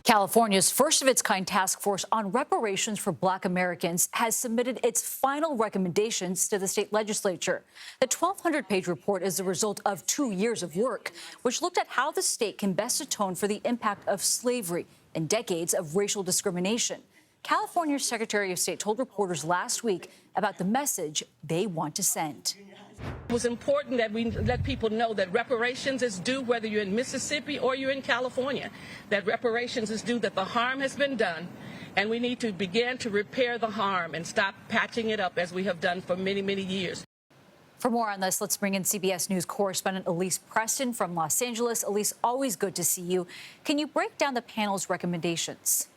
California's first-of-its-kind task force on reparations for Black Americans has submitted its final recommendations to the state legislature. The 1,200-page report is the result of 2 years of work, which looked at how the state can best atone for the impact of slavery and decades of racial discrimination. California's Secretary of State told reporters last week about the message they want to send. It was important that we let people know that reparations is due whether you're in Mississippi or you're in California, that reparations is due, that the harm has been done, and we need to begin to repair the harm and stop patching it up as we have done for many, many years. For more on this, let's bring in CBS News correspondent Elise Preston from Los Angeles. Elise, always good to see you. Can you break down the panel's recommendations?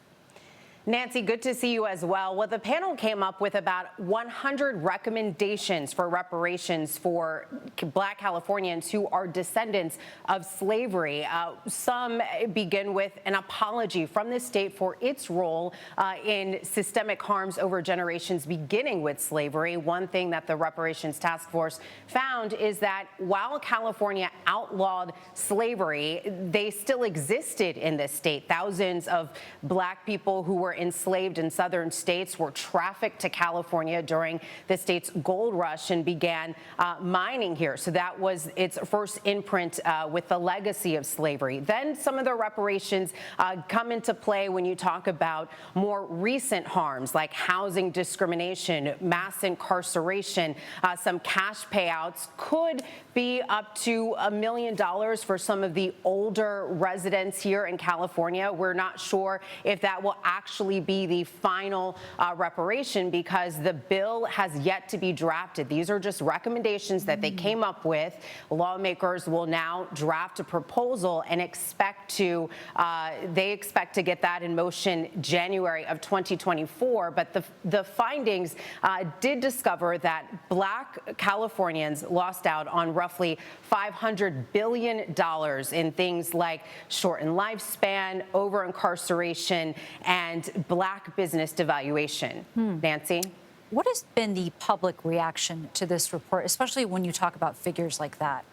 Nancy, good to see you as well. Well, the panel came up with about 100 recommendations for reparations for Black Californians who are descendants of slavery. Some begin with an apology from the state for its role in systemic harms over generations, beginning with slavery. One thing that the Reparations Task Force found is that while California outlawed slavery, they still existed in this state. Thousands of Black people who were enslaved in southern states were trafficked to California during the state's gold rush and began mining here. So that was its first imprint with the legacy of slavery. Then some of the reparations come into play when you talk about more recent harms like housing discrimination, mass incarceration. Some cash payouts could be up to $1 million for some of the older residents here in California. We're not sure if that will actually be the final reparation because the bill has yet to be drafted. These are just recommendations that they came up with. Lawmakers will now draft a proposal and expect to get that in motion January of 2024. But the findings did discover that Black Californians lost out on roughly $500 billion in things like shortened lifespan, over-incarceration, and Black business devaluation. Nancy? What has been the public reaction to this report, especially when you talk about figures like that?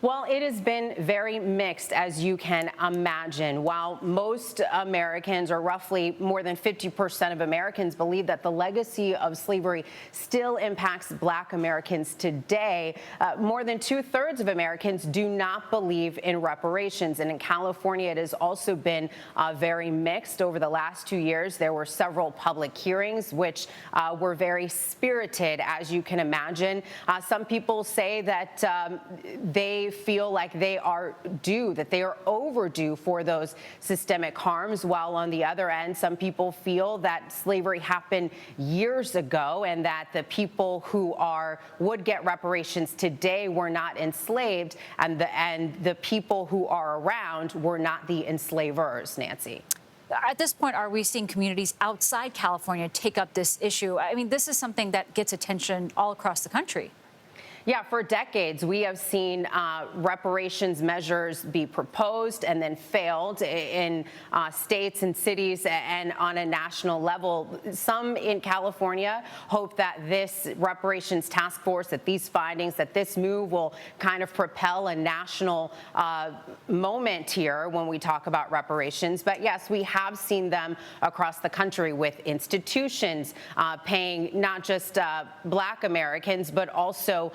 Well, it has been very mixed, as you can imagine. While most Americans, or roughly more than 50% of Americans, believe that the legacy of slavery still impacts Black Americans today, more than 2/3 of Americans do not believe in reparations. And in California, it has also been very mixed. Over the last 2 years, there were several public hearings, which were very spirited, as you can imagine. Some people say that they feel like they are due, that they are overdue for those systemic harms, while on the other end, some people feel that slavery happened years ago and that the people who would get reparations today were not enslaved, and the people who are around were not the enslavers. Nancy? At this point, are we seeing communities outside California take up this issue? I mean, this is something that gets attention all across the country. Yeah, for decades, we have seen reparations measures be proposed and then failed in states and cities and on a national level. Some in California hope that this reparations task force, that these findings, that this move will kind of propel a national moment here when we talk about reparations. But yes, we have seen them across the country with institutions paying not just Black Americans, but also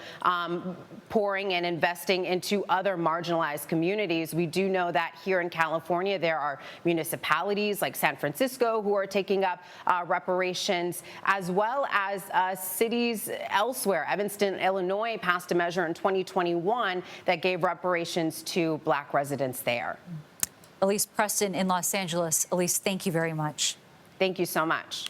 pouring and investing into other marginalized communities. We do know that here in California, there are municipalities like San Francisco who are taking up reparations, as well as cities elsewhere. Evanston, Illinois passed a measure in 2021 that gave reparations to Black residents there. Elise Preston in Los Angeles. Elise, thank you very much. Thank you so much.